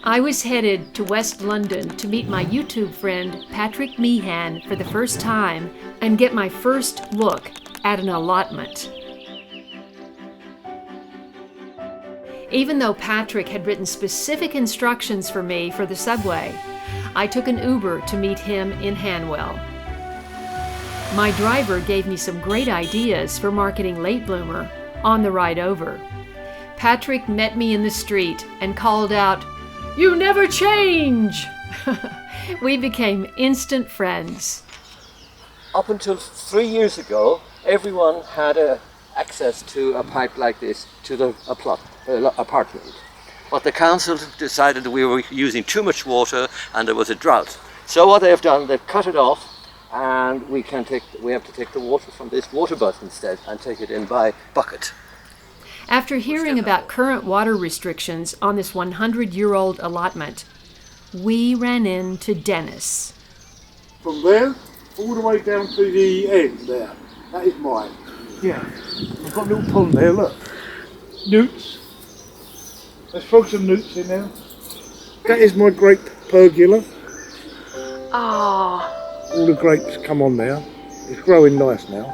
I was headed to West London to meet my YouTube friend Patrick Meehan for the first time and get my first look at an allotment. Even though Patrick had written specific instructions for me for the subway, I took an Uber to meet him in Hanwell. My driver gave me some great ideas for marketing Late Bloomer on the ride over. Patrick met me in the street and called out, "You never change!" We became instant friends. Up until 3 years ago, everyone had access to a pipe like this to the apartment. But the council decided that we were using too much water and there was a drought. So what they have done, they've cut it off, and we have to take the water from this water butt instead and take it in by bucket. After hearing about current water restrictions on this 100-year-old allotment, we ran into Dennis. From there, all the way down to the end there, that is mine. Yeah, I've got a little pond there, look. Newts. There's frogs and newts in there. That is my grape pergola. Oh, All the grapes come on there. It's growing nice now.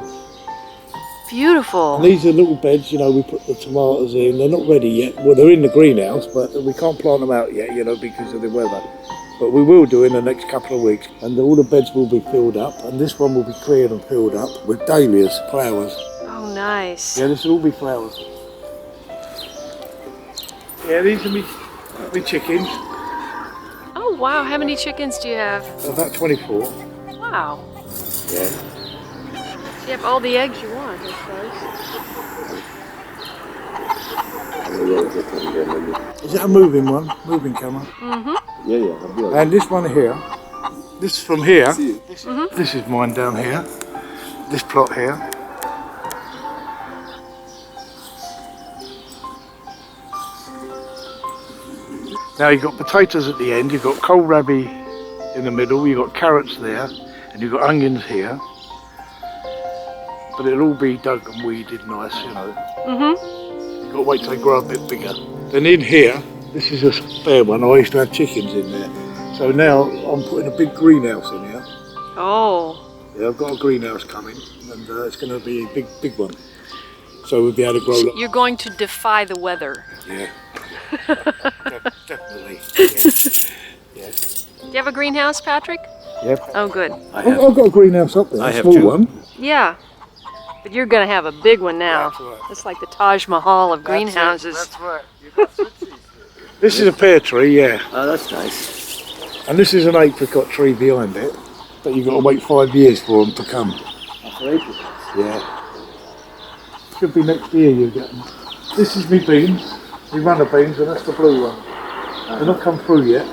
beautiful. And these are little beds, you know, we put the tomatoes in. They're not ready yet. Well, they're in the greenhouse, but we can't plant them out yet, you know, because of the weather. But we will do in the next couple of weeks. And all the beds will be filled up. And this one will be cleared and filled up with dahlias, flowers. Oh, nice. Yeah, this will all be flowers. Yeah, these are me chickens. Oh, wow. How many chickens do you have? About 24. Wow. Yeah. You have all the eggs you want, I suppose. Is that a moving one? Moving camera? Mm-hmm. Yeah. And this one here, this from here, this is mine down here, this plot here. Now you've got potatoes at the end, you've got kohlrabi in the middle, you've got carrots there, and you've got onions here. But it'll all be dug and weeded nice, you know. You've got to wait till they grow a bit bigger. Then in here, this is a spare one. I used to have chickens in there. So now I'm putting a big greenhouse in here. Oh. Yeah, I've got a greenhouse coming, and it's going to be a big one. So we'll be able to grow. You're going to defy the weather. Yeah. Definitely. Yeah. Do you have a greenhouse, Patrick? Yep. Oh, good. I've got a greenhouse up there, a small one. Yeah. But you're going to have a big one now. That's right. It's like the Taj Mahal of greenhouses. That's right. This is a pear tree, yeah. Oh, that's nice. And this is an apricot tree behind it, but you've got to wait 5 years for them to come. For apricots? Yeah. Should be next year you get them. This is me beans, me runner beans, and that's the blue one. They've not come through yet.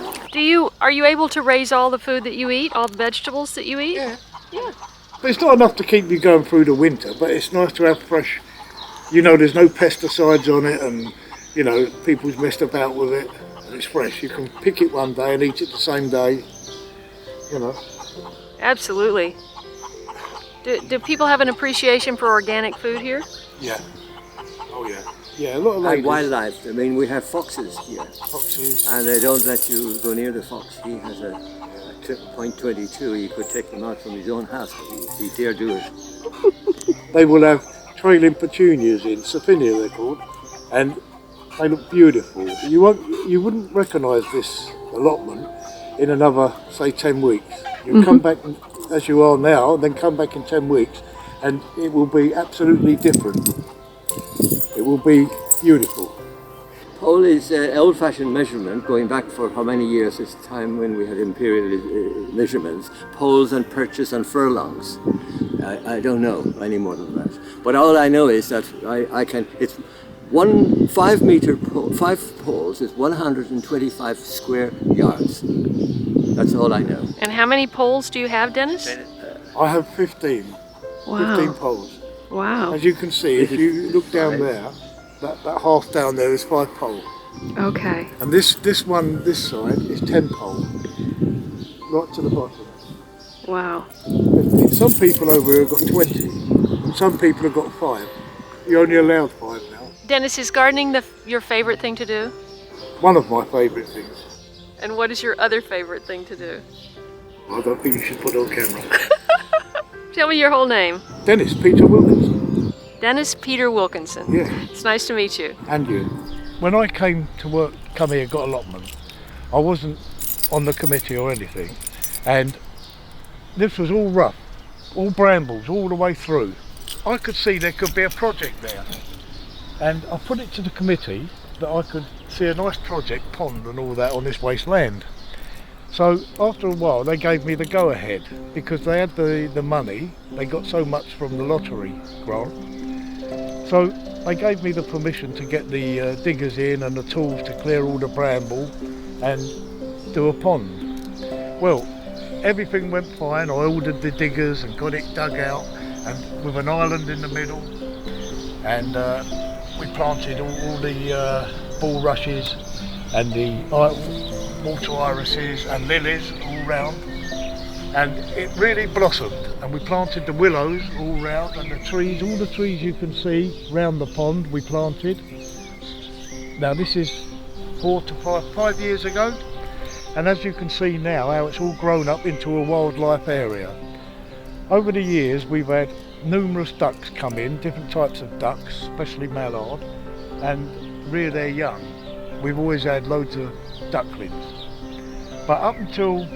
Are you able to raise all the food that you eat, all the vegetables that you eat? Yeah. But it's not enough to keep you going through the winter, but it's nice to have fresh, you know, there's no pesticides on it, and, you know, people's messed about with it, and it's fresh. You can pick it one day and eat it the same day, you know. Absolutely. Do people have an appreciation for organic food here? Yeah. Oh yeah. Yeah, a lot of And ladies. wildlife. I mean, we have foxes here. Foxes. And they don't let you go near the fox. He has a .22. He could take them out from his own house, but he dare do it. They will have trailing petunias in, Saphinia they're called, and they look beautiful. You wouldn't recognise this allotment in another, say, 10 weeks. You come back as you are now, and then come back in 10 weeks, and it will be absolutely different. It will be beautiful. Pole is an old-fashioned measurement going back for how many years? It's time when we had imperial measurements. Poles and perches and furlongs. I don't know any more than that. But all I know is that it's 5 poles is 125 square yards. That's all I know. And how many poles do you have, Dennis? I have 15. Wow. 15 poles. Wow. As you can see, if you look down there, that half down there is 5 poles. Okay. And this one, this side, is 10 poles, right to the bottom. Wow. Some people over here have got 20, and some people have got 5. You're only allowed 5 now. Dennis, is gardening your favorite thing to do? One of my favourite things. And what is your other favorite thing to do? I don't think you should put it on camera. Tell me your whole name. Dennis Peter Wilkinson. Dennis Peter Wilkinson. Yeah. It's nice to meet you. And you. When I came to work, come here, got allotment, I wasn't on the committee or anything, and this was all rough, all brambles all the way through. I could see there could be a project there, and I put it to the committee that I could see a nice project, pond and all that on this waste land. So after a while they gave me the go-ahead because they had the money, they got so much from the lottery grant. So they gave me the permission to get the diggers in and the tools to clear all the bramble and do a pond. Well, everything went fine. I ordered the diggers and got it dug out, and with an island in the middle, and we planted all the bulrushes and the water irises and lilies all round, and it really blossomed. And we planted the willows all round, and the trees, all the trees you can see round the pond we planted. Now this is 4 to 5 years ago, and as you can see now how it's all grown up into a wildlife area. Over the years we've had numerous ducks come in, different types of ducks, especially mallard, and rear their young. We've always had loads of ducklings. But up until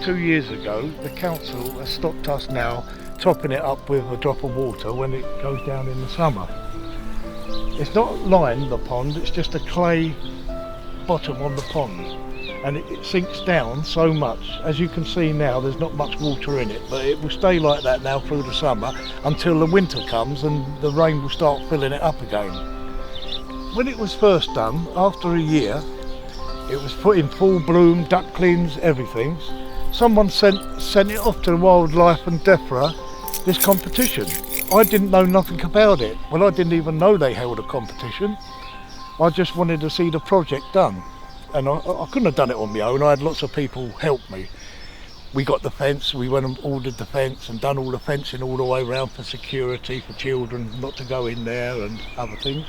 2 years ago, the council has stopped us now topping it up with a drop of water when it goes down in the summer. It's not lined, the pond, it's just a clay bottom on the pond, and it sinks down so much. As you can see now, there's not much water in it, but it will stay like that now through the summer until the winter comes and the rain will start filling it up again. When it was first done, after a year, it was put in full bloom, ducklings, everything. Someone sent it off to Wildlife and DEFRA, this competition. I didn't know nothing about it. Well, I didn't even know they held a competition. I just wanted to see the project done. And I couldn't have done it on my own. I had lots of people help me. We got the fence, we went and ordered the fence and done all the fencing all the way around for security, for children not to go in there and other things.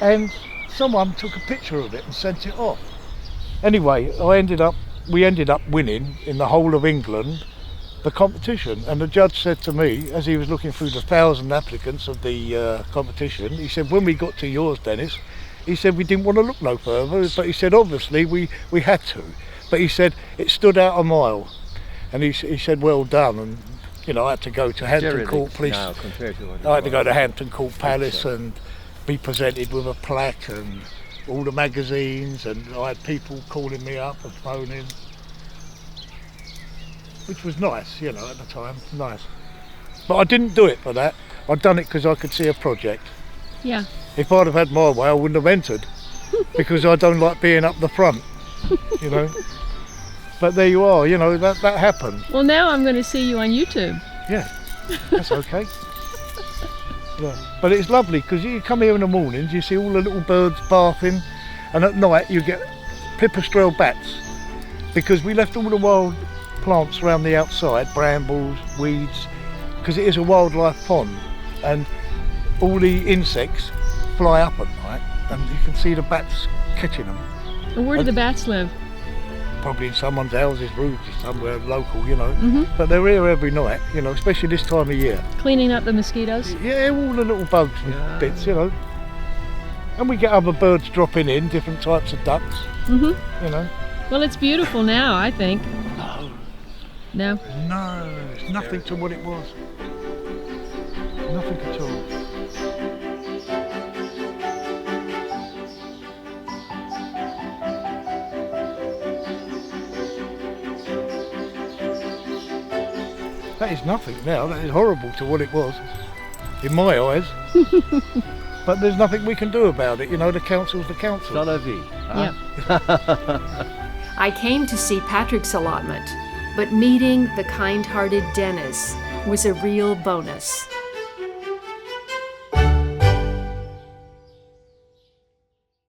And someone took a picture of it and sent it off. Anyway, we ended up winning in the whole of England the competition, and the judge said to me, as he was looking through the 1,000 applicants of the competition, he said, when we got to yours, Dennis, he said we didn't want to look no further, but he said obviously we had to, but he said it stood out a mile, and he said well done. And you know, I had to go to Hampton Court Police, I had to go to Hampton Court Palace and be presented with a plaque and all the magazines, and I had people calling me up and phoning, which was nice, you know, at the time, nice. But I didn't do it for that. I'd done it because I could see a project. Yeah. If I'd have had my way, I wouldn't have entered, because I don't like being up the front, you know. But there you are, you know, that happened. Well, now I'm going to see you on YouTube. Yeah, that's okay. Yeah. But it's lovely because you come here in the mornings, you see all the little birds bathing, and at night you get pipistrelle bats, because we left all the wild plants around the outside, brambles, weeds, because it is a wildlife pond, and all the insects fly up at night, and you can see the bats catching them. And where do the bats live? Probably in someone's houses, roofs, somewhere local, you know. But they're here every night, you know, especially this time of year. Cleaning up the mosquitoes? Yeah, all the little bugs and bits, you know. And we get other birds dropping in, different types of ducks, you know. Well, it's beautiful now, I think. No? No, it's nothing to what it was. Nothing at all. That is nothing now, that is horrible to what it was, in my eyes. But there's nothing we can do about it, you know, the council's the council. C'est la vie. Yeah. I came to see Patrick's allotment, but meeting the kind-hearted Dennis was a real bonus.